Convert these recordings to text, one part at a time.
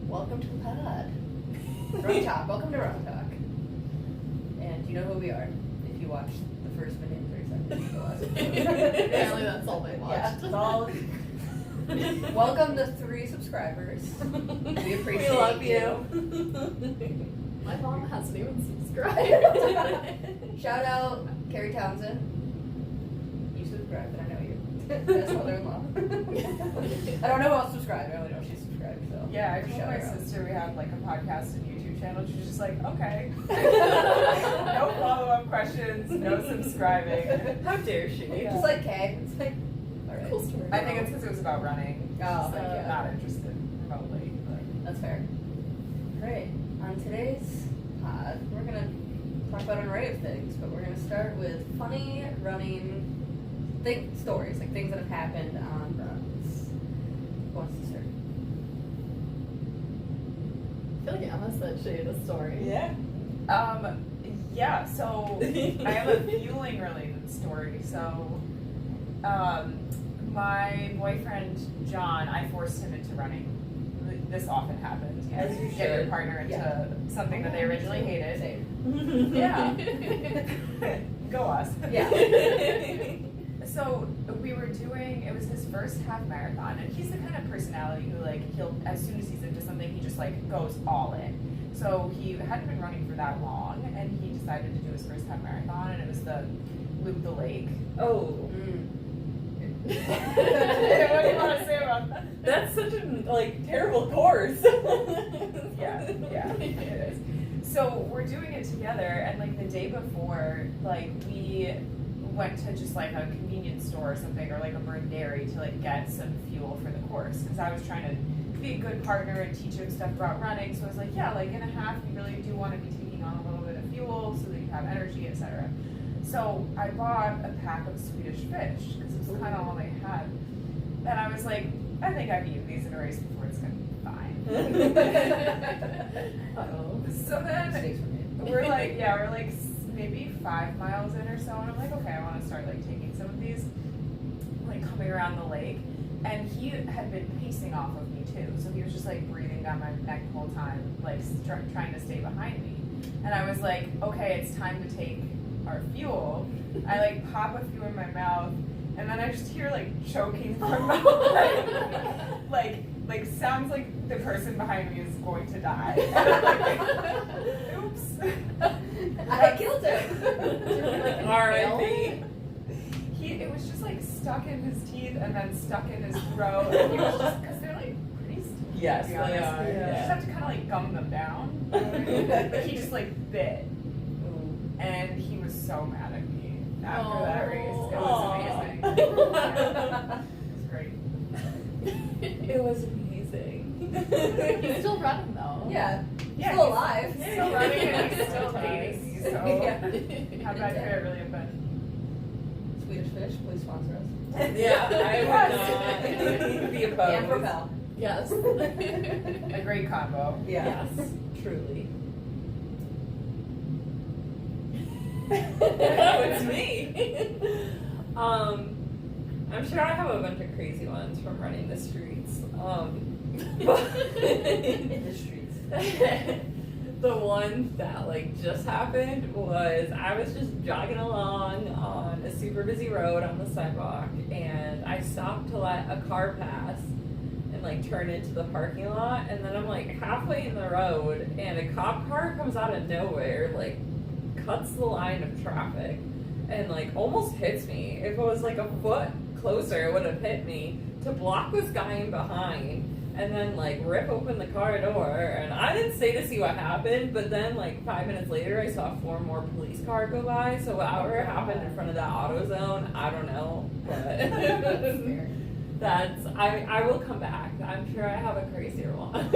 Welcome to the pod. Run Talk. Welcome to Run Talk. And you know who we are if you watched the first minute and 30 seconds of the last episode. Apparently that's all they watched. Yeah, that's all. Welcome to 3 subscribers. We appreciate We love you. My mom hasn't even subscribed. Shout out Carrie Townsend. You subscribed, and I know you. That's mother-in-law. I don't know who else subscribed. I only know she's subscribed. So Yeah, I told shout my her out. sister we had like a podcast and YouTube channel. She's just like, okay. No follow-up questions, no subscribing. How dare she? Yeah. Just like Kay. It's like, all right. Cool story. I think it's because it was about running. Oh, She's heck yeah. not interested remotely. But. That's fair. Alright, on today's pod, we're going to talk about an array of things, but we're going to start with funny running stories, like things that have happened on runs. Who wants to start? I feel like Emma said she had a story. Yeah. Yeah, so I have a fueling related story. So, my boyfriend, John, I forced him into running. This often happens. As you Get your should. partner into Yeah. something that they originally hated. Same. Yeah. Go us. Yeah. So we were doing, it was his first half marathon, and he's the kind of personality who like, he'll, as soon as he's into something, he just like goes all in. So he hadn't been running for that long, and he decided to do his first half marathon, and it was the Loop the Lake. Oh. What do you want to say about that? That's such a terrible course. Yeah, it is. So we're doing it together, and like the day before, like we went to just like a convenience store or something, or like a Burn Dairy to like get some fuel for the course, because I was trying to be a good partner and teach him stuff about running. So I was like, yeah, like in a half, you really do want to be taking on a little bit of fuel so that you have energy, etc. So I bought a pack of Swedish Fish because it was kind of all they had, and I was like, I think I've eaten these in a race before. It's gonna be fine. Uh-oh. So then Mistakes were made. we're like maybe 5 miles in or so, and I'm like, okay, I want to start like taking some of these, like coming around the lake, and he had been pacing off of me too, so he was just like breathing down my neck the whole time, like trying to stay behind me, and I was like, okay, it's time to take our fuel. I like pop a few in my mouth, and then I just hear like choking from my like sounds like the person behind me is going to die. And I'm like, oops. I killed him! R.I.P. It was just like stuck in his teeth and then stuck in his throat. And he was just, because they're like pretty sticky, Yes, to be they honest. are, You yeah. just have to kind of like gum them down. But he just like bit. And he was so mad at me after that race. It was amazing. Yeah. It was great. It was amazing. He's still running though. Yeah. Yeah, Still alive. He's still running and he's still dating me. So Yeah. how bad could it really have been? Swedish Fish, please sponsor us. Yeah, I Yes. would not be opposed. And Propel. Yes. A great combo. Yeah. Yes, truly. It's me. I'm sure I have a bunch of crazy ones from running the streets. In the streets. The one that just happened was I was just jogging along on a super busy road on the sidewalk, and I stopped to let a car pass and turn into the parking lot, and then I'm halfway in the road, and a cop car comes out of nowhere, cuts the line of traffic, and almost hits me. If it was a foot closer, it would have hit me, to block this guy in behind, and then rip open the car door. And I didn't stay to see what happened, but then 5 minutes later I saw 4 more police cars go by. So whatever happened in front of that AutoZone, I don't know, but that's I will come back. I'm sure I have a crazier one.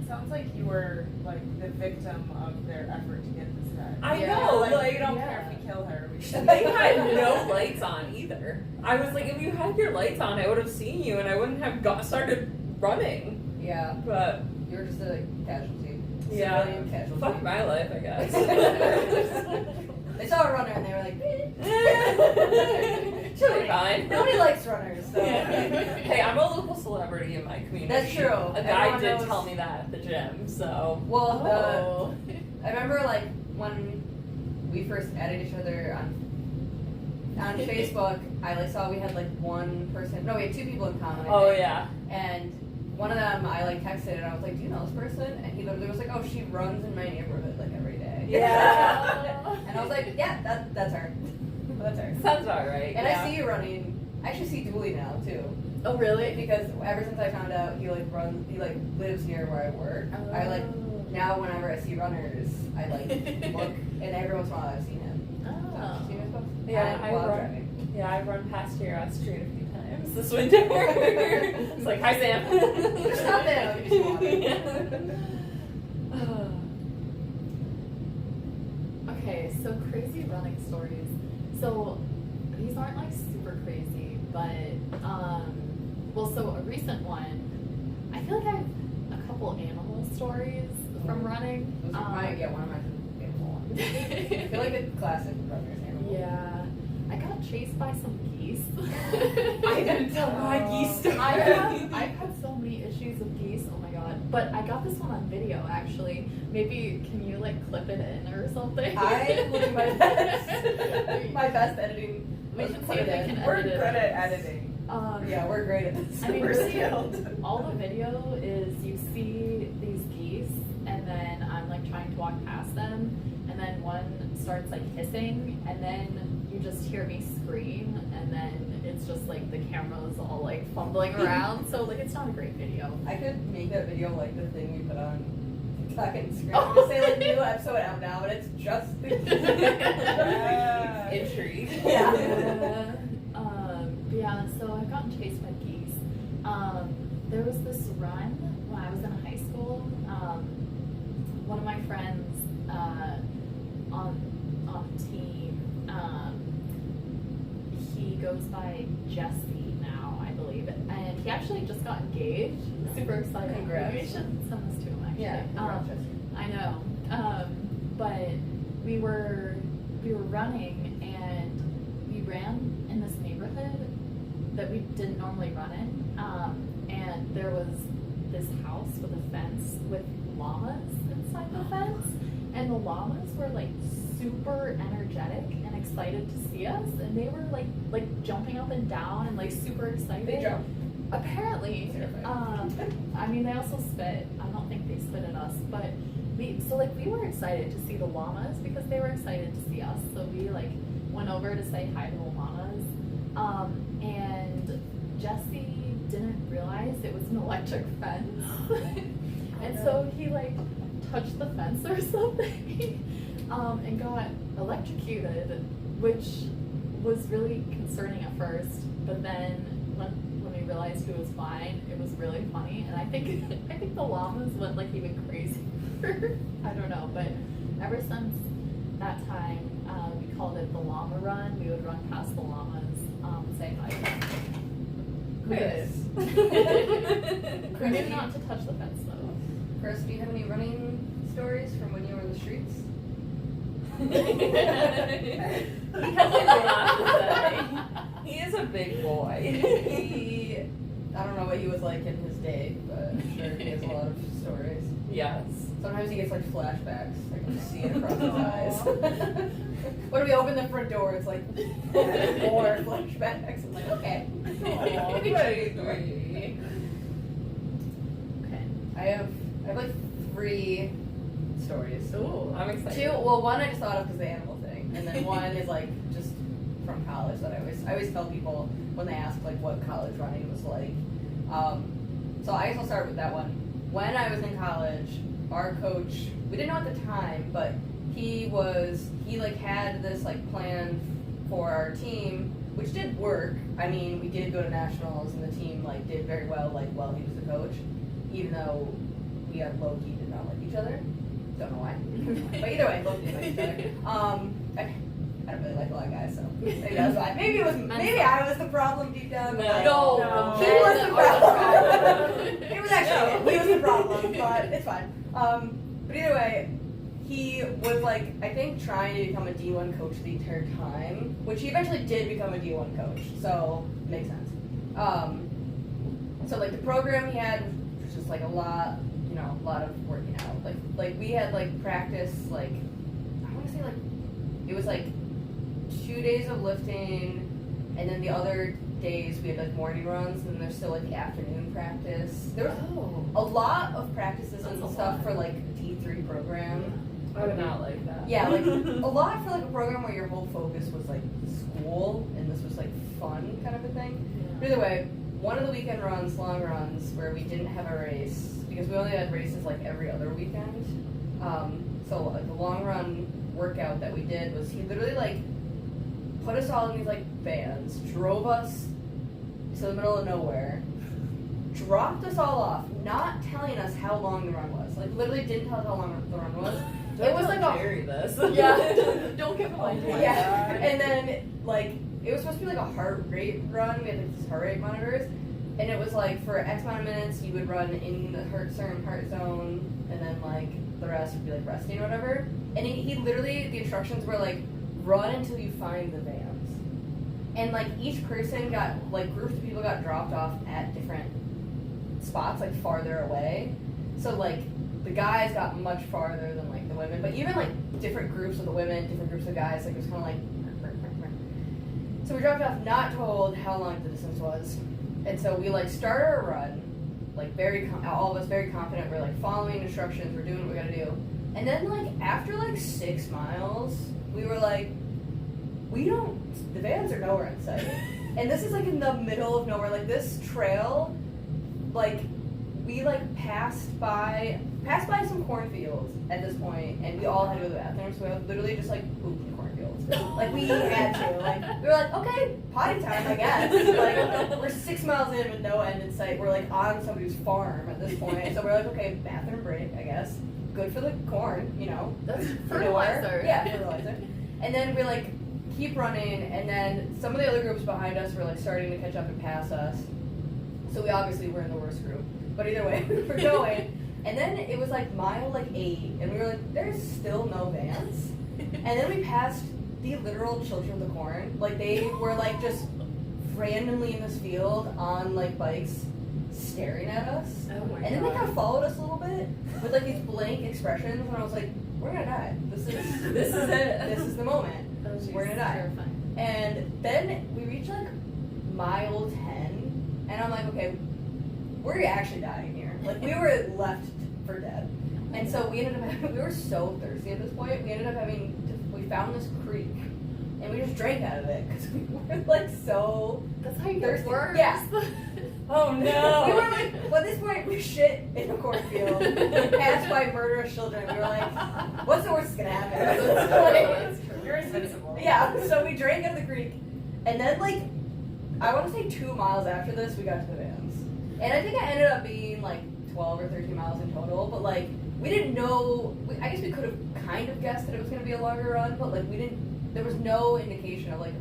Sounds like you were the victim of their effort to get this guy. I Yeah. know, you don't yeah. care if we kill her. We should. They had no lights on either. I was if you had your lights on, I would have seen you, and I wouldn't have started running. Yeah. But You were just a casualty. yeah, Civilian casualty. fuck my life, I guess. They saw a runner and they were like, She'll be fine. Nobody likes runners, so. Hey, I'm a local celebrity in my community. That's true. A guy Everyone did knows- tell me that at the gym, so. Well, Oh. I remember like when we first added each other on Facebook. I like saw we had like one person. No, we had 2 people in common. I Oh think. yeah. And one of them, I like texted and I was like, "Do you know this person?" And he literally was like, "Oh, she runs in my neighborhood like every day." Yeah. And I was like, "Yeah, that's her. That's her." Sounds about right. And yeah. I see you running. I actually see Dooley now too, Oh, really? because ever since I found out he like lives near where I work, I like now whenever I see runners, I like look, and every once in a while I've seen him. Oh. Seen his posts? Yeah, I while run. driving. Yeah, I run past your street a few times this winter. It's like, hi Sam. Just stop in. Just Okay, so crazy running stories. So these aren't like super crazy, but well, so a recent one. I feel like I have a couple animal stories from running. Those are one of my animal ones. I feel like a classic runner's animal. Yeah, I got chased by some geese. I didn't tell my geese story. I've had so many issues with geese. Oh my god! But I got this one on video actually. Maybe can you like clip it in or something? I will do my best. My best editing. We should see Put if we it in. can We're edit good it. at editing. Yeah, we're great at this. I mean, We're really, skilled. all the video is you see these geese, and then I'm like trying to walk past them, and then one starts like hissing, and then you just hear me scream, and then it's just like the camera's all like fumbling around, so like it's not a great video. I could make that video like the thing we put on TikTok and Instagram to say like new episode out now, but it's just the Yeah. Intrigued. Yeah. Yeah, so I've gotten chased by geese. There was this run when I was in high school. One of my friends on the team, he goes by Jesse now, I believe, and he actually just got engaged. Super excited. Congrats. Maybe we should send this to him actually. Yeah, I know. But we were running, and we ran in this neighborhood that we didn't normally run in. And there was this house with a fence with llamas inside the fence. And the llamas were like super energetic and excited to see us. And they were like jumping up and down and like super excited. They jump. Apparently, Terrifying. I mean, they also spit. I don't think they spit at us, but we were excited to see the llamas because they were excited to see us. So we like went over to say hi to the llamas, and Jesse didn't realize it was an electric fence, and so he like touched the fence or something, and got electrocuted, which was really concerning at first, but then when we realized he was fine, it was really funny, and I think the llamas went like even crazier. I don't know, but ever since that time, we called it the llama run. We would run past the llamas, say hi to them. Chris. Maybe not to touch the fence though. Chris, do you have any running stories from when you were in the streets? He has a lot to say. He is a big boy. I don't know what he was like in his day, but I'm sure he has a lot of stories. Yes. Sometimes he gets like flashbacks. I can just see it across his eyes. When we open the front door, it's like more flashbacks. I'm like, okay. Aw, I agree. Okay. I have like 3 stories. Ooh, I'm excited. 2, well, one I just thought of because the animal thing, and then one is like just from college that I always tell people when they ask like what college running was like. So I guess I'll start with that one. When I was in college, our coach, we didn't know at the time, but he like had this like plan for our team, which did work. I mean, we did go to nationals, and the team like did very well like while he was the coach, even though we had low-key did not like each other. Don't know why. But either way, both did like each other. I don't really like a lot of guys, so maybe that's why. Maybe I was the problem deep down. No. But he Men was the are the problem. It was actually he was the problem, but it's fine. But either way, he was like, I think, trying to become a D1 coach the entire time, which he eventually did become a D1 coach, so makes sense. So like the program he had was just like a lot of working out. Like we had like practice, like I want to say like it was like 2 days of lifting, and then the other days we had like morning runs, and then there's still like the afternoon practice. There was a lot of practices and That's a stuff lot. for like a D3 program. I would not like that. Yeah, like a lot for like a program where your whole focus was like school, and this was like fun kind of a thing. But either way, one of the weekend runs, long runs, where we didn't have a race because we only had races like every other weekend. So like the long run workout that we did was he literally like put us all in these like vans, drove us to the middle of nowhere, dropped us all off, not telling us how long the run was. Like literally didn't tell us how long the run was. It was like Jerry this. Don't give him idea. Yeah, and then like it was supposed to be like a heart rate run. We had like these heart rate monitors, and it was like for X amount of minutes you would run in the certain heart zone, and then like the rest would be like resting or whatever. And he literally, the instructions were like run until you find the vans, and like each person got like groups of people got dropped off at different spots like farther away. So like the guys got much farther than like the women, but even like different groups of the women, different groups of guys, like it was kind of like. So we dropped off, not told how long the distance was, and so we like started our run, like all of us very confident. We're like following instructions, we're doing what we gotta do, and then like after like 6 miles, we were like, the vans are nowhere in sight, and this is like in the middle of nowhere, like this trail, like we like passed by some cornfields at this point, and we all had to go to the bathroom, so we had literally just like pooped in cornfields. Like we had to, like we were like, okay, potty time, I guess. Like we're 6 miles in with no end in sight. We're like on somebody's farm at this point, so we're like, okay, bathroom break, I guess. Good for the corn, you know. That's fertilizer. Yeah, fertilizer. And then we like keep running, and then some of the other groups behind us were like starting to catch up and pass us. So we obviously were in the worst group. But either way, we were going. And then it was like mile like 8, and we were like, there's still no vans. And then we passed the literal children of the corn. Like they were like just randomly in this field on like bikes staring at us. Oh my And then they God. kind of followed us a little bit with like these blank expressions, and I was like, we're gonna die. This is it. This is the moment. We're gonna die. Terrifying. And then we reached like mile 10, and I'm like, okay, we're actually dying here. Like we were left for dead. And so we ended up we were so thirsty at this point. We ended up we found this creek, and we just drank out of it because we were like so That's how you thirsty. get worse. Yeah. Oh We no. were like, well, at this point, we shit in a cornfield, we passed by murderous children. We were like, what's the worst that's gonna happen? That's true. You're invincible. Yeah, so we drank out of the creek, and then like, I want to say 2 miles after this, we got to the vans. And I think it ended up being like 12 or 13 miles in total, but like, we didn't know, I guess we could have kind of guessed that it was gonna be a longer run, but like, there was no indication of like,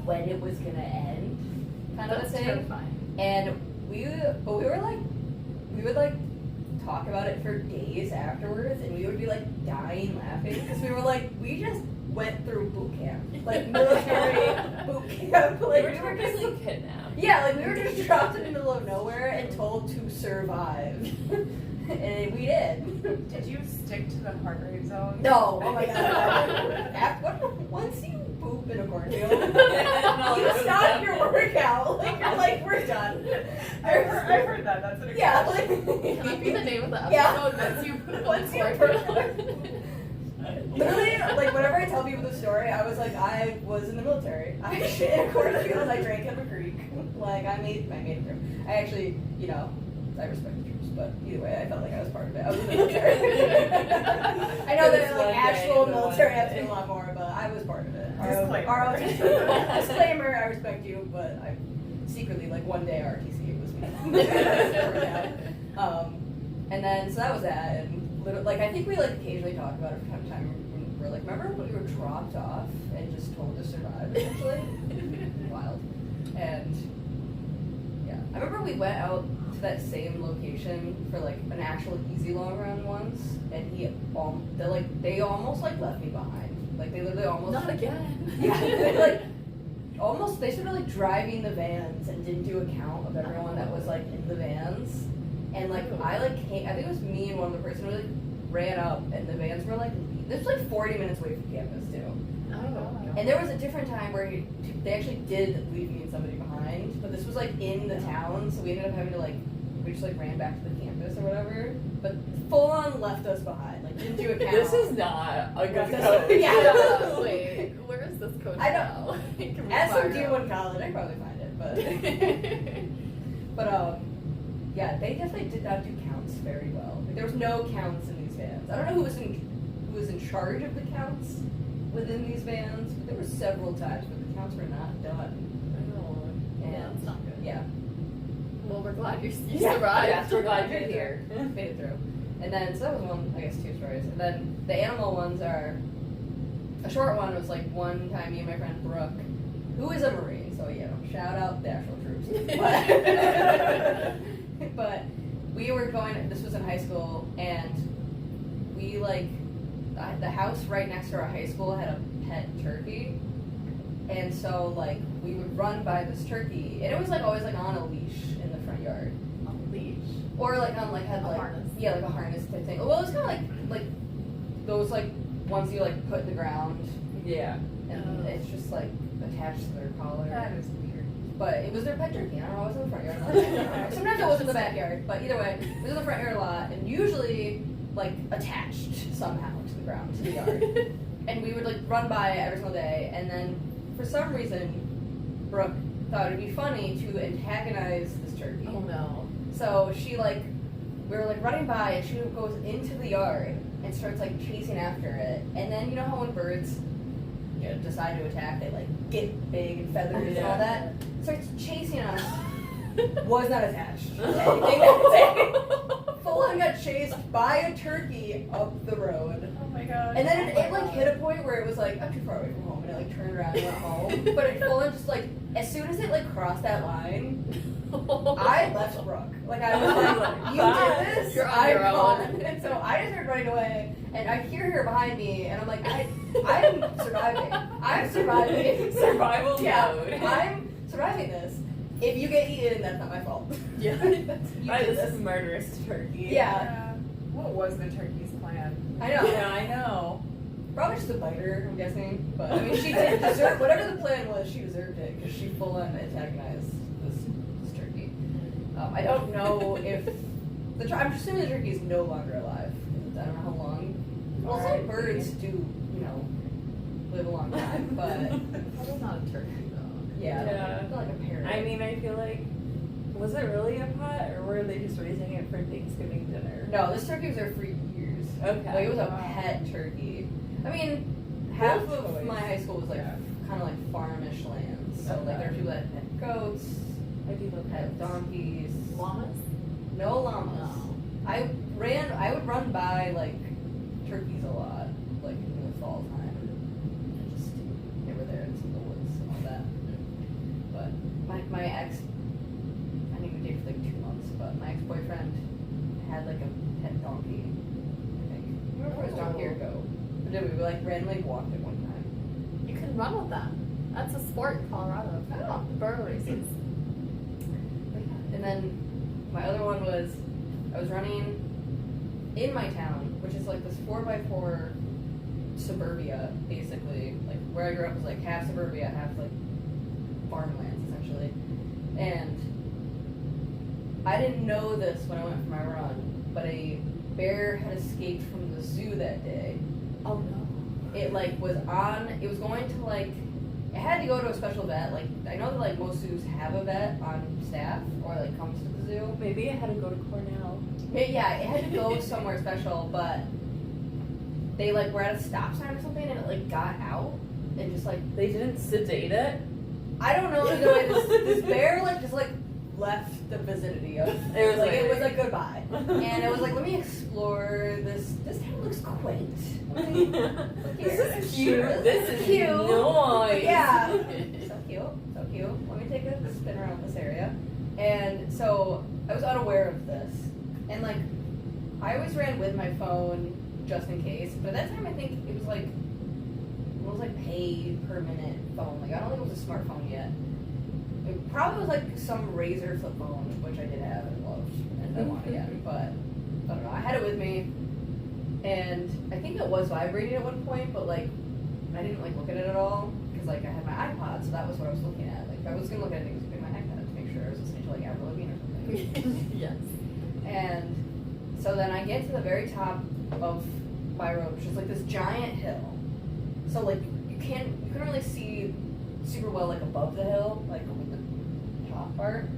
when it was gonna end, kind of a That's thing. terrifying. And we would like talk about it for days afterwards, and we would be like dying laughing because we were like, we just went through boot camp, like military boot camp. Like we were just like kidnapped. yeah, like we were just dropped in the middle of nowhere and told to survive, and we did. Did you stick to the heart rate zone? No, oh my god. Once you poop in a cornfield, No, you stop your workout. Like you're like, we're done. I've heard that. That's an Yeah, expression. like Can that be the name of the episode? Yeah. Once you poop Once you in poop. Literally, like whenever I tell people the story, I was like, I was in the military. I shit in a cornfield. I drank out of a creek. Like I made it through. I actually, you know, I respect the troops, but either way, I felt like I was part of it. I was in the military. I know that like actual military has to be a lot more, but I was part of it. Disclaimer. Disclaimer. I respect you, but I secretly like one day RTC was me. And then so that was that, and like I think we like occasionally talk about it from time to time. We're like, remember when we were dropped off and just told to survive? Essentially, wild. And yeah, I remember we went out to that same location for like an actual easy long run once, and they almost like left me behind. Like they literally almost Not again. Yeah, they like almost they started like driving the vans and didn't do a count of everyone that was like in the vans, and like I think it was me and one other person who like ran up, and the vans were like this was like 40 minutes away from campus too. Oh. And there was a different time where they actually did leave me and somebody behind, but this was like in the town, so we ended up having to like, we just like ran back to the campus or whatever, but full on left us behind, like didn't do a count. This is not a good Left us- coach. Yeah. Wait, where is this coach I don't- now? Can we At some find out? D1 college, I could probably find it, but yeah, they definitely did not do counts very well. Like, there was no counts in these vans. I don't know who was in charge of the counts within these vans, but there were several times where the counts were not done. Oh, yeah, that's not good. Yeah. Well, we're glad you Yeah. survived. Yes, we're glad you're here. Made it through. And then, so that was one, I guess, 2 stories. And then the animal ones are, a short one was like one time me and my friend Brooke, who is a Marine, so shout out the actual troops. But we were going, this was in high school, and we like, the house right next to our high school had a pet turkey. And so like, we would run by this turkey, and it was like always like on a leash in the front yard. On a leash. Or like on like had A like harness. yeah, like a harness type thing. Well, it was kind of like those like ones you like put in the ground, Yeah. and Oh. it's just like attached to their collar. That is weird. But it was their pet turkey. I don't know, it was in the front yard. Sometimes it was in the backyard, but either way, it was in the front yard a lot, and usually like attached somehow to the ground, to the yard. And we would like run by it every single day, and then for some reason, Brooke thought it'd be funny to antagonize this turkey. Oh no. So she like, we were like running by, and she goes into the yard and starts like chasing after it. And then you know how when birds, decide to attack, they like get big and feathers and all that. Starts chasing us. Was not attached. to anything that day. Full on got chased by a turkey up the road. Oh my god. And then it like hit a point where it was like, I'm too far away from home, and it like turned around and went home. But it full on just like, as soon as it like crossed that line, I left Brooke. Like I was like, you did this. You're on I'm your own. gone. And so I just started running away, and I hear her behind me, and I'm like, I'm surviving. I'm surviving. Survival Yeah, mode. I'm surviving this. If you get eaten, that's not my fault. Yeah. You By did this this. murderous turkey. Yeah. What was the turkey's plan? I know. Yeah, I know. Probably just a biter, I'm guessing. But I mean, she did deserve whatever the plan was. She deserved it because she full on antagonized this turkey. I don't know if I'm assuming the turkey is no longer alive. I don't know how long. Well, some Alright. birds do, live a long time, but Probably not a turkey though. yeah, Yeah. I feel like a parrot. I mean, I feel like, was it really a pet, or were they just raising it for Thanksgiving dinner? no, this turkey was there for years. Okay. Like it was a Wow. pet turkey. I mean, half of Choice. my high school was like Yeah. kind of like farmish land. So like there were people that had goats, I do love had pets. donkeys, Llamas? no llamas. No. I would run by like turkeys a lot, like in the fall time. And just they were there in some of the woods and all that. But my ex, I didn't even date for like 2 months, but my ex-boyfriend had like a pet donkey. I think. I remember it was donkey or goat. But then we like randomly walked it one time. You can run with them. That's a sport in Colorado. Oh. Burro races. But yeah. And then my other one was I was running in my town, which is like this 4x4 suburbia, basically. Like where I grew up was like half suburbia, half like farmlands essentially. And I didn't know this when I went for my run, but a bear had escaped from the zoo that day. Oh no. It like was going to like, it had to go to a special vet. Like I know that like most zoos have a vet on staff or like comes to the zoo. Maybe I had to go to Cornell. Yeah, it had to go somewhere special, but they like were at a stop sign or something, and it like got out and just like They didn't sedate it. I don't know the way this bear like just like left the vicinity of It was like- it was like goodbye, and it was like let me explore this. This town looks quaint. Let me look here. This is cute. This is cute. nice. Yeah. So cute, so cute. Let me take a spin around this area. And so I was unaware of this, and like I always ran with my phone just in case. But at that time, I think it was like pay per minute phone. Like I don't think it was a smartphone yet. It probably was like some Razr flip phone, which I did have and loved, and I want again. But I don't know. I had it with me, and I think it was vibrating at one point, but like I didn't like look at it at all because like I had my iPod, so that was what I was looking at. Like if I was gonna look at anything, it was gonna be my iPad to make sure I was listening to like Avril Lavigne or something. Yes. And so then I get to the very top of my road, which is like this giant hill. So like you couldn't really see super well like above the hill, like with the top part.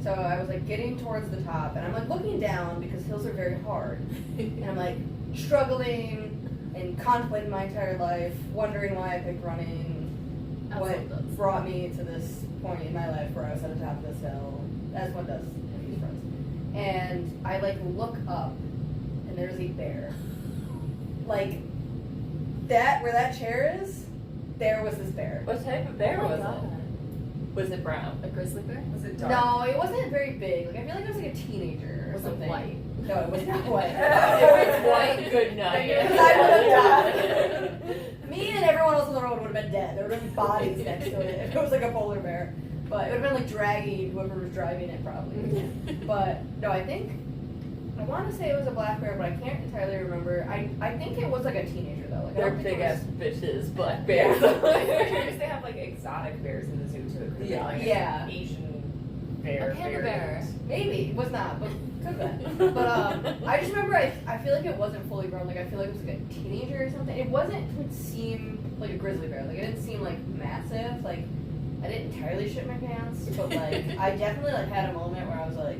So I was like getting towards the top, and I'm like looking down because hills are very hard, and I'm like struggling and contemplating my entire life, wondering why I picked running, what brought me to this point in my life where I was at the top of this hill, as one does in these runs. And I like look up, and there's a bear. Like that, where that chair is, there was this bear. What type of bear Oh my was God. it? Was it brown? A grizzly bear? Was it dark? No, it wasn't very big. Like I feel like it was like a teenager or Was it something. white? No, it was not white. If it's white, good night. Because I would have died. Me and everyone else on the road would have been dead. There would have been bodies next to it if it was like a polar bear. But it would have been like dragging whoever was driving it probably. But no, I want to say it was a black bear, but I can't entirely remember. I think it was like a teenager though. Like, I They're don't think big it ass was- bitches, black I'm bears. curious they have like exotic bears in the zoo too. It could be Yeah. like Yeah. an Asian bear. A panda bear. Maybe it was not, but could have been. But I just remember I feel like it wasn't fully grown. Like I feel like it was like a teenager or something. It didn't seem like a grizzly bear. Like it didn't seem like massive. Like I didn't entirely shit my pants, but like I definitely like had a moment where I was like,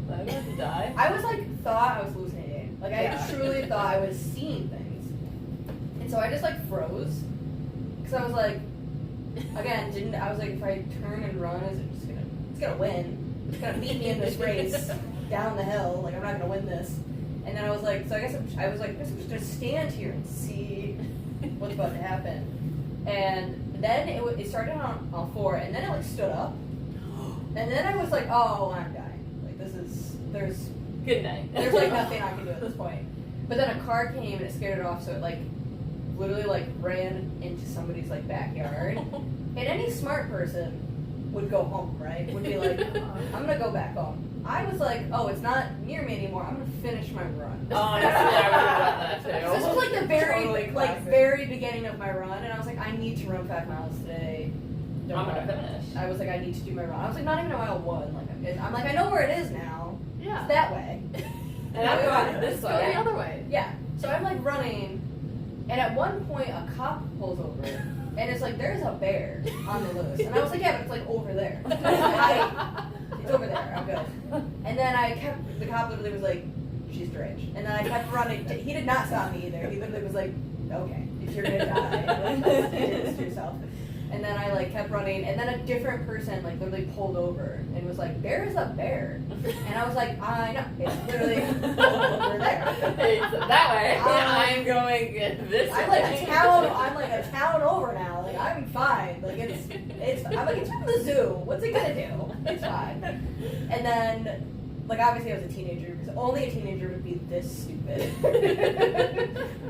I'm about to die. I was like thought I was hallucinating. Like I Yeah. truly thought I was seeing things. And so I just like froze. Cause I was like, again, I was like, if I turn and run, is it just it's gonna win. It's gonna beat me in this race down the hill. Like I'm not gonna win this. And then I was like, so I guess I was just gonna stand here and see what's about to happen. And then it started on all four, and then it like stood up. And then I was like, oh, I'm dying. Like there's Good night. like nothing I can do at this point. But then a car came and it scared it off, so it like literally like ran into somebody's like backyard. And any smart person would go home, right? Would be like, I'm gonna go back home. I was like, oh, it's not near me anymore. I'm gonna finish my run. Honestly, I would have done that So this was too. like the very Totally classic. very beginning of my run, and I was like, I need to run 5 miles today. Don't I'm gonna worry. finish. I was like, I need to do my run. I was like, not even a mile 1. Like I'm like, I know where it is now. Yeah. It's that way. And I'm going this Go the way. other way. Yeah. So I'm like running, and at one point a cop pulls over, and it's like there's a bear on the loose, and I was like, yeah, but it's like over there. It's over there. I'm good. And then the cop literally was like, she's deranged, and then I kept running. He did not stop me either. He literally was like, okay, if you're gonna die, like, you did this to yourself. And then I like kept running, and then a different person like literally pulled over and was like, "Bear is a bear," and I was like, "I know, it's literally over there." It's that way. I'm going this I'm way. like a town. I'm like a town over now. Like I'm fine. Like it's. I'm like it's from the zoo. What's it gonna do? It's fine. And then, like obviously I was a teenager because only a teenager would be this stupid.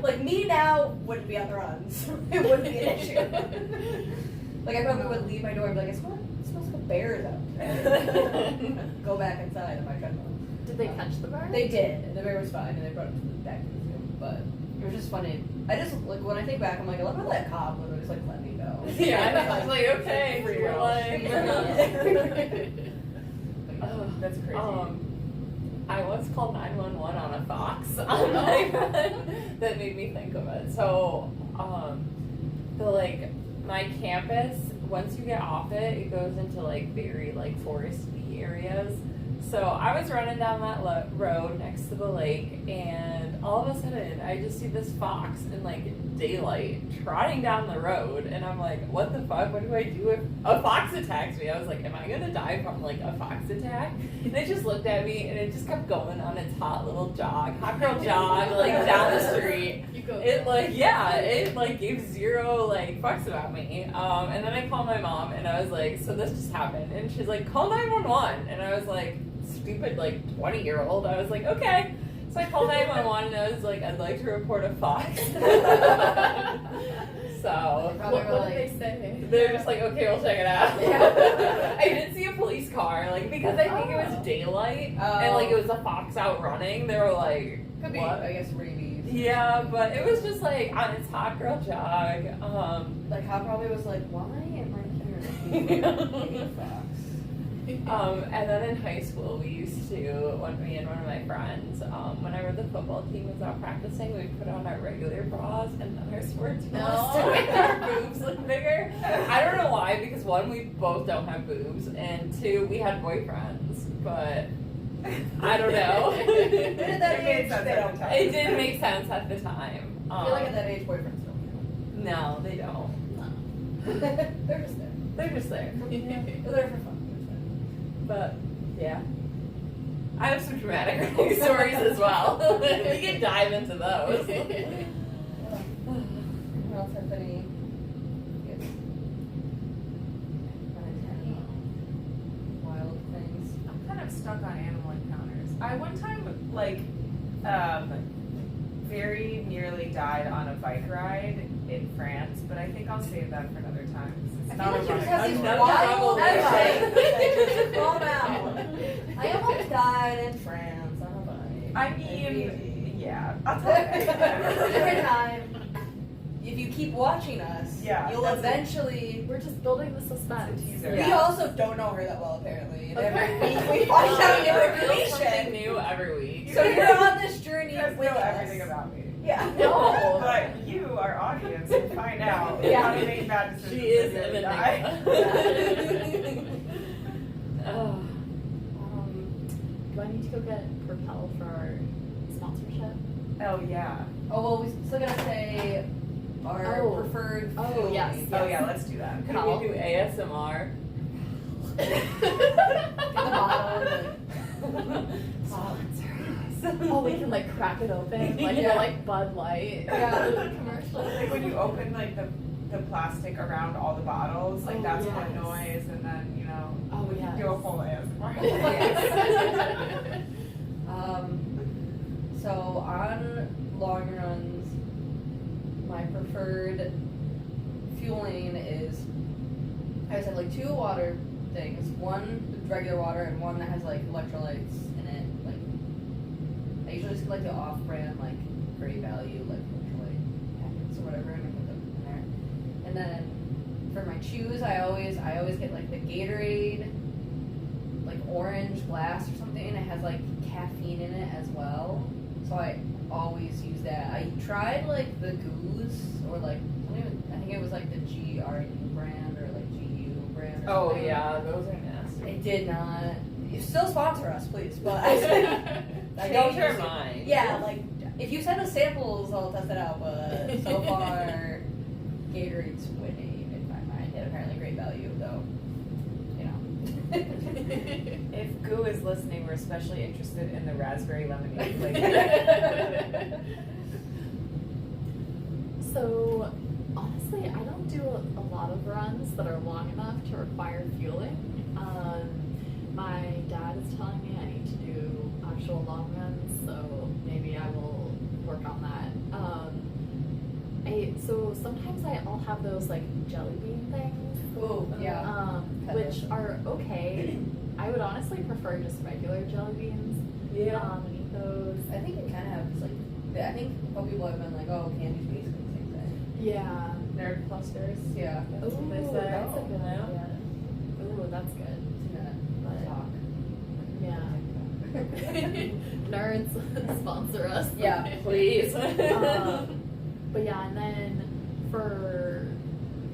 Like me now wouldn't be on the runs. It wouldn't be an issue. Like I probably would leave my door and be like, it smells like a bear is out there. Go back inside on my treadmill. Did they catch the bear? They did, and the bear was fine, and they brought it back to the zoo. But it was just funny. I just like when I think back, I'm like, I love how that cop literally just like let me go. Yeah, I was like, okay, Free for roll. life. That's crazy. I once called 911 on a fox on my run that made me think of it. So, my campus, once you get off it, it goes into like very like foresty areas. So I was running down that road next to the lake, and all of a sudden I just see this fox in like daylight trotting down the road, and I'm like, what the fuck? What do I do if a fox attacks me? I was like, am I gonna die from like a fox attack? And it just looked at me, and it just kept going on its hot little jog, hot girl jog, like down the street. You go. It like gave zero like fucks about me. And then I called my mom, and I was like, so this just happened, and she's like, call 911, and I was like, stupid like 20-year-old. I was like, okay. So I called 911 and I was like, I'd like to report a fox. So Probably were What like, did they say? they're just like, okay, we'll check it out. Yeah. I did see a police car, like because I think it was daylight and like it was a fox out running. They were like, could be, what? I guess, rabies. Yeah, but it was just like on its hot girl jog. Like, how probably was like, why am I here? Hey, fox. And then in high school, we used to, when me and one of my friends, whenever the football team was out practicing, we'd put on our regular bras and then our sports bras to make our boobs look bigger. I don't know why, because one, we both don't have boobs, and two, we had boyfriends, but I don't know. At It that made age, sense they at don't the count. time. It did make sense at the time. I feel like at that age, boyfriends don't count. No, they don't. They're just there. They're just there. They're there for fun. But yeah, I have some dramatic stories as well. We can dive into those. Who else has any? Yes. Any wild things? I'm kind of stuck on animal encounters. I one time like very nearly died on a bike ride in France, but I think I'll save that for another time. 'Cause it's I not feel a like you running have these Another story. wild revelation. things. Calm down. I almost died in France on a bike. I mean, yeah, I'll tell you. Every time. If you keep watching us, Yeah, you'll that's it. eventually. We're just building the suspense. It's a teaser. We Yeah. also don't know her that well, apparently. And every Okay. week we find out new Something information. new every week. So you're on this journey You guys with know us. everything about me. Yeah. No. But you, our audience, will find out Yeah. how to make bad decisions. She is and an die. enigma. Oh. Do I need to go get Propel for our sponsorship? Oh yeah. Oh, well, we're still gonna say our Oh. preferred Oh, food. yes. Oh yeah, let's do that. Could How? we do ASMR? Get the bottle. Oh, we can like crack it open, like Yeah. like Bud Light. Yeah. Commercial. Like when you open like the plastic around all the bottles, like Oh, that's yes. one noise, and then you know Oh, we can yes. do a full ASMR. So on long runs, my preferred fueling is I just have like two water things. One regular water and one that has like electrolytes in it. Like I usually just get like the off-brand like Great Value like electrolyte packets or whatever, and I put them in there. And then for my chews, I always get like the Gatorade, like orange glass or something. It has like caffeine in it as well, so I always use that. I tried like the Goose or like I think it was like the GRU brand or like GU brand. Or Oh something. yeah, those are nasty. It did not. You still sponsor us, please. But I don't Change your use it. mind. Yeah, like if you send us samples, I'll test it out. But so far, Gatorade's winning in my mind. And apparently, Great Value, though. You know. If Goo is listening, we're especially interested in the raspberry lemonade flavor. So, honestly, I don't do a lot of runs that are long enough to require fueling. My dad is telling me I need to do actual long runs, so maybe I will work on that. So sometimes I'll have those like jelly bean things, Ooh, yeah. which are okay. I would honestly prefer just regular jelly beans. Yeah. And eat those. I think it kind of has like. I think some people have been like, oh, candy's basically the same thing. Yeah. Nerd clusters. Yeah. That's what they Ooh, say. that's a good Yeah. idea. Ooh, that's good. Talk. Yeah. Nerds sponsor us. Yeah, Please. But yeah, and then for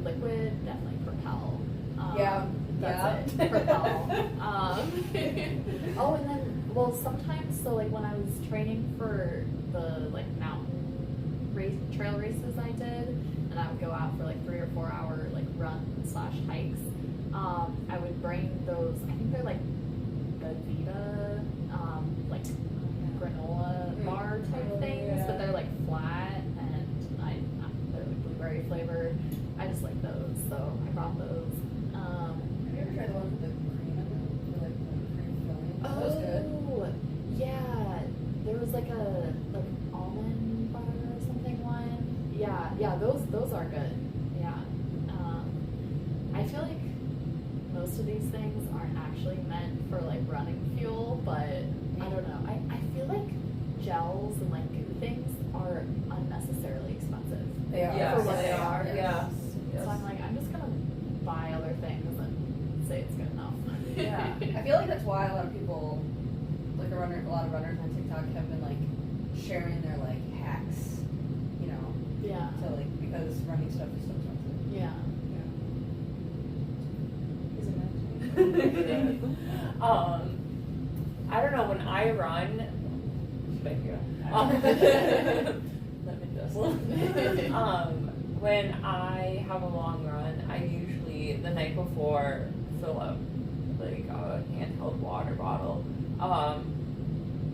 liquid, definitely Propel. Yeah. That's Yeah. it. Propel. Oh, and then, well, sometimes, so like when I was training for the like mountain trail races I did, and I would go out for like 3 or 4 hour like run/hikes, I would bring those, I think they're like Vita, like granola bar type things, but they're like flat and they're like blueberry flavored. I just like those, so I brought those. Have you ever tried the one with the cream in it? Or, like the cream filling? Oh, That was good. like almond butter or something one. Yeah, those are good. Yeah. I feel like most of these things aren't actually meant for like running fuel, but I don't know. I feel like gels and like goo things are unnecessarily expensive. They are. Yes, For what they they are. are. Yes. So I'm like, I'm just gonna buy other things and say it's good enough. Yeah. I feel like that's why a lot of people, like a lot of runners on TikTok have been like sharing their like hacks, you know, Yeah. to like because running stuff is so expensive. Yeah. I don't know, when I run, should I hear? Let me just. When I have a long run, I usually the night before fill up like a handheld water bottle,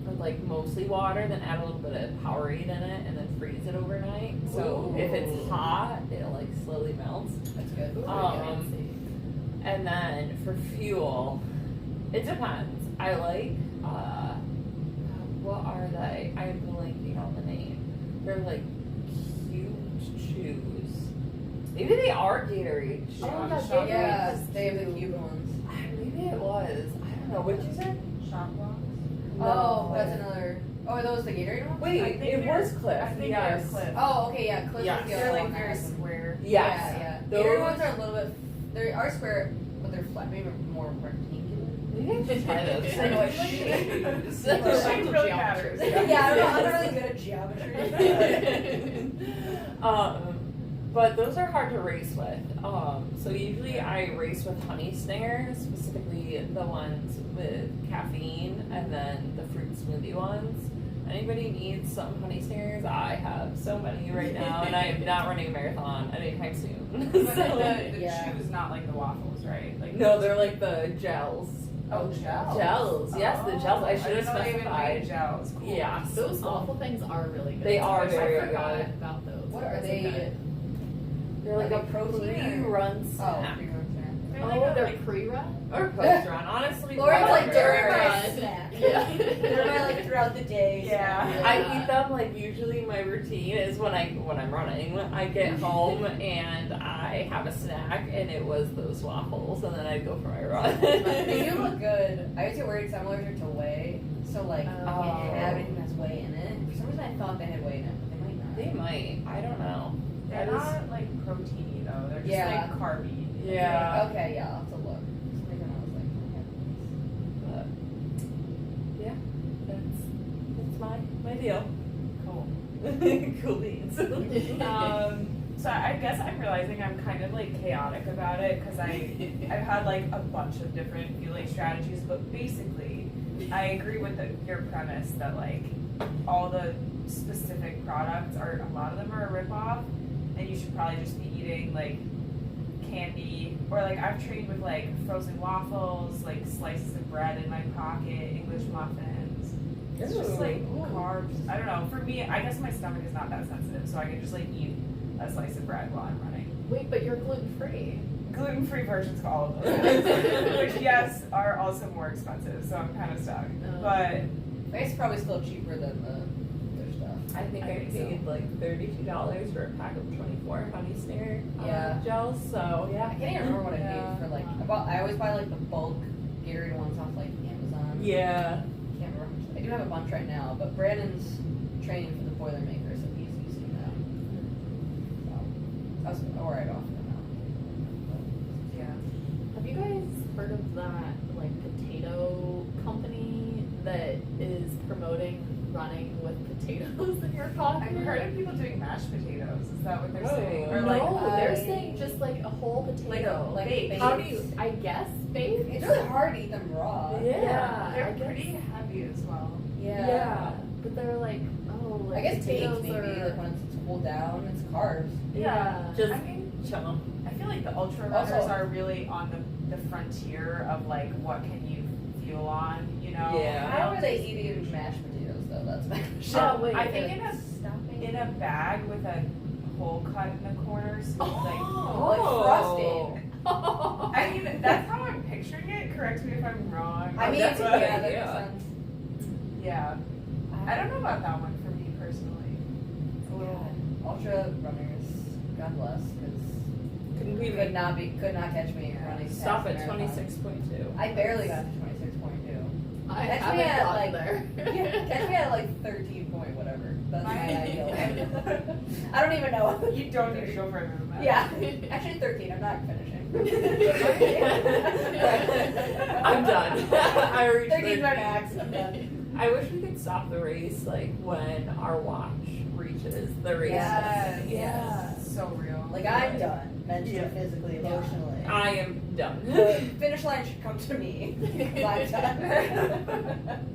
with like mostly water, then add a little bit of Powerade in it, and then freeze it overnight. So if it's Ooh. hot, it like slowly melts. That's good. And then for fuel, it depends. I like, what are they? I'm blanking on the name. They're like cubed chews. Maybe they are Gatorade chews. Oh, yeah, Shot Gatorade Yeah, has they have the two. Cuban ones. Maybe it was. I don't know. What'd you say? Shot blocks. Oh, that's another. Oh, are those the Gatorade ones? Wait, I think it they're- was Cliff. I think yes. they're Cliff. Oh, okay, yeah. Cliff Yes. is the They're other like one. very I have. square. Yes. Yeah, yeah. Those- Gatorade ones are a little bit. They are square, but they're flat. Maybe more rectangular. Maybe I should try those. I know it's Shape Shape really geometry. matters. Yeah, I'm not really good at geometry. But those are hard to race with. So usually I race with Honey Stinger, specifically the ones with caffeine, and then the fruit smoothie ones. Anybody needs some Honey Stingers? I have so many right now, and I am not running a marathon anytime soon. But So- the Yeah. chews, not like the waffles, right? Like no, they're like the gels. Oh, gels. Gels, yes, the gels. I should have didn't know they even specified. made gels. Cool. Yeah. Those waffle things are really good. They are very I forgot good. about those. What are Those they? good. They're like Are a they protein or- pre-run Oh, snack. pre-run snack. They're Oh, like a, They're like, pre-run? Or post-run, honestly. Lauren's like whatever. during my Run. snack. Yeah. They're my like throughout the day. Yeah. snack. I eat them like usually my routine is when I'm running. I get home and I have a snack and it was those waffles and then I go for my run. They do look good. I always get worried because I'm allergic to whey, so like I Oh. can't have anything that's whey in it. For some reason, I thought they had whey in it, but they might not. They might. I don't know. They're That is- not like proteiny though. They're just Yeah. like carby. Yeah. Okay, yeah, I'll have to look. For some reason, I was like, But yeah, that's my deal. Cool. Cool beans. So I guess I'm realizing I'm kind of like chaotic about it because I've had like a bunch of different fueling strategies, but basically I agree with your premise that like all the specific products are, a lot of them are a ripoff, and you should probably just be eating like candy, or like I've trained with like frozen waffles, like slices of bread in my pocket, English muffins. It's just like Ooh. carbs. I don't know. For me, I guess my stomach is not that sensitive, so I can just like eat a slice of bread while I'm running. Wait, but you're gluten free. Gluten-free versions of all of those things, which yes are also more expensive, so I'm kind of stuck. But I guess it's probably still cheaper than the other stuff. I think I I think paid like $32 for a pack of 24 Honey Stinger Yeah. gels. So I yeah. can't even remember what I Yeah. paid for like. I always buy like the bulk Gatorade ones off like Amazon. Yeah. Can't remember. I do have a bunch right now, but Brandon's training for the Boilermaker, so he's using them. So I was alright off them now. yeah, Have you guys heard of that like potato company that is promoting running with potatoes in your pocket? I've heard of people doing mashed potatoes. Is that what they're Oh. saying? Or No, like they're I- saying just like a whole potato. like baked. How do you? I guess baked. It's really hard to eat them raw. Yeah, they're I guess. pretty heavy as well. Yeah. But they're like, oh, like I guess baked potatoes maybe, are. like when it's cooled down, it's carbs. Yeah. Just I mean, chum. I feel like the ultra Also- runners are really on the frontier of like what can you fuel on, you know? Yeah. How are they eating mashed potatoes though? That's my question. Oh, wait, I think Stuffing? in a bag with a hole cut in the corner, so like Like frosting. I mean, that's how I'm picturing it. Correct me if I'm wrong. I mean, that's yeah, a good that idea. makes sense. yeah. I don't know about that one for me ultra runners, God bless, because Couldn't you be could not catch me running. Stop past at a marathon. 26.2. I barely got to 26.2. I Catch haven't me at gotten like there. catch me at like 13 point whatever. That's my Mine- ideal. I don't even know. You don't need to go for a minute. Yeah, actually 13. I'm not finishing. I'm done. I reached 13's my max. I'm done. I wish we could stop the race like when our watch reaches the race. Yes. Yeah. So real. Like I'm done, mentally, Yeah. physically, Yeah. emotionally. I am done. The finish line should come to me. 'Cause I'm done.